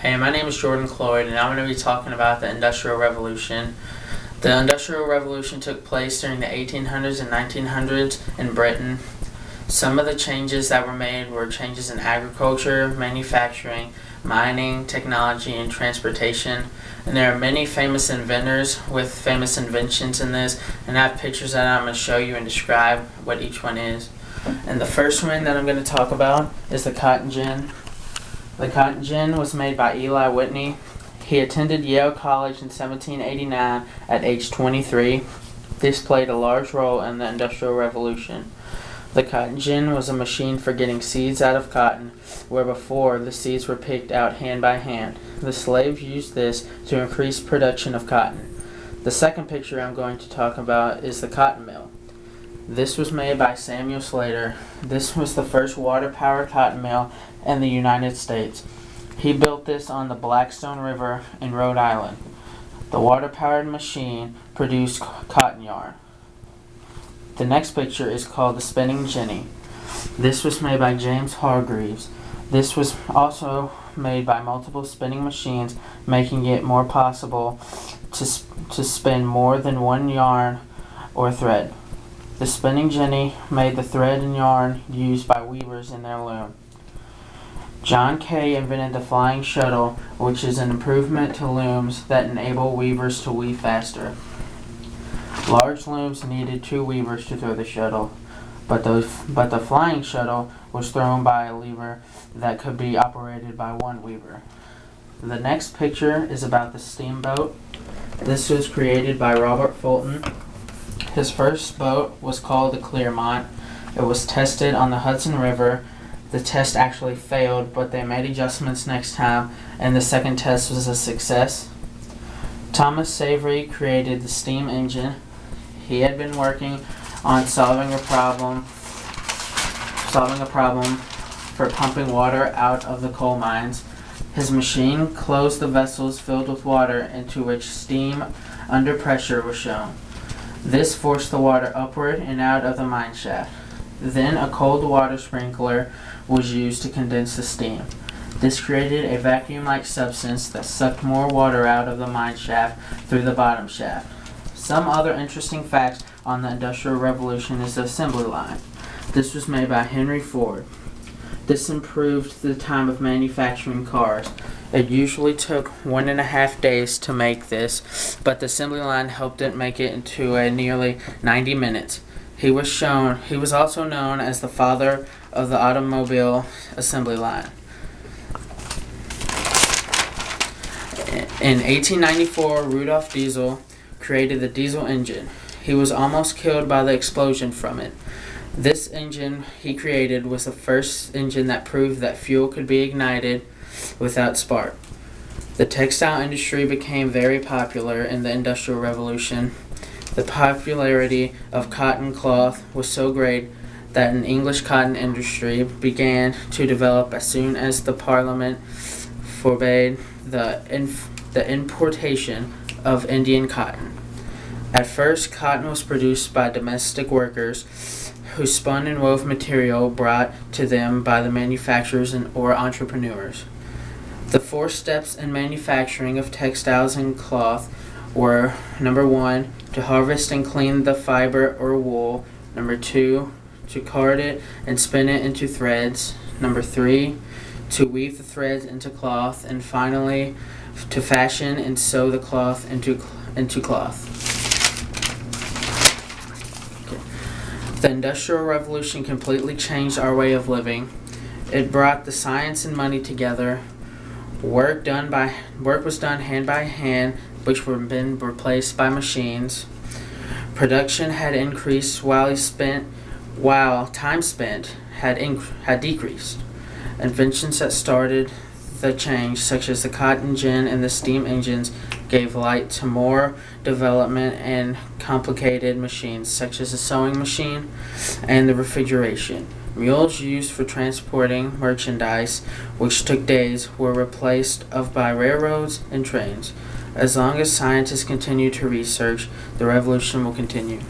Hey, my name is Jordan Cloyd, and I'm going to be talking about the Industrial Revolution. The Industrial Revolution took place during the 1800s and 1900s in Britain. Some of the changes that were made were changes in agriculture, manufacturing, mining, technology, and transportation. And there are many famous inventors with famous inventions in this, and I have pictures that I'm going to show you and describe what each one is. And the first one that I'm going to talk about is the cotton gin. The cotton gin was made by Eli Whitney. He attended Yale College in 1789 at age 23. This played a large role in the Industrial Revolution. The cotton gin was a machine for getting seeds out of cotton, where before the seeds were picked out hand by hand. The slaves used this to increase production of cotton. The second picture I'm going to talk about is the cotton mill. This was made by Samuel Slater. This was the first water-powered cotton mill in the United States. He built this on the Blackstone River in Rhode Island. The water-powered machine produced cotton yarn. The next picture is called the spinning jenny. This was made by James Hargreaves. This was also made by multiple spinning machines, making it more possible to spin more than one yarn or thread. The spinning jenny made the thread and yarn used by weavers in their loom. John Kay invented the flying shuttle, which is an improvement to looms that enable weavers to weave faster. Large looms needed 2 weavers to throw the shuttle, but the flying shuttle was thrown by a lever that could be operated by 1 weaver. The next picture is about the steamboat. This was created by Robert Fulton. His first boat was called the Clermont. It was tested on the Hudson River. The test actually failed, but they made adjustments next time, and the second test was a success. Thomas Savery created the steam engine. He had been working on solving a problem for pumping water out of the coal mines. His machine closed the vessels filled with water into which steam under pressure was shown. This forced the water upward and out of the mine shaft. Then a cold water sprinkler was used to condense the steam. This created a vacuum-like substance that sucked more water out of the mine shaft through the bottom shaft. Some other interesting facts on the Industrial Revolution is the assembly line. This was made by Henry Ford. This improved the time of manufacturing cars. It usually took 1.5 days to make this, but the assembly line helped it make it into a nearly 90 minutes. He was also known as the father of the automobile assembly line. In 1894, Rudolf Diesel created the diesel engine. He was almost killed by the explosion from it. This engine he created was the first engine that proved that fuel could be ignited without spark. The textile industry became very popular in the Industrial Revolution. The popularity of cotton cloth was so great that an English cotton industry began to develop as soon as the Parliament forbade the importation of Indian cotton. At first, cotton was produced by domestic workers who spun and wove material brought to them by the manufacturers or entrepreneurs. The 4 steps in manufacturing of textiles and cloth were: number 1, to harvest and clean the fiber or wool; number 2, to card it and spin it into threads; number 3, to weave the threads into cloth; and finally, to fashion and sew the cloth into cloth. The Industrial Revolution completely changed our way of living. It brought the science and money together. Work was done hand by hand, which were been replaced by machines. Production had increased while time spent had decreased. Inventions that started the change, such as the cotton gin and the steam engines, gave light to more development and complicated machines, such as the sewing machine and the refrigeration. Mules used for transporting merchandise, which took days, were replaced by railroads and trains. As long as scientists continue to research, the revolution will continue.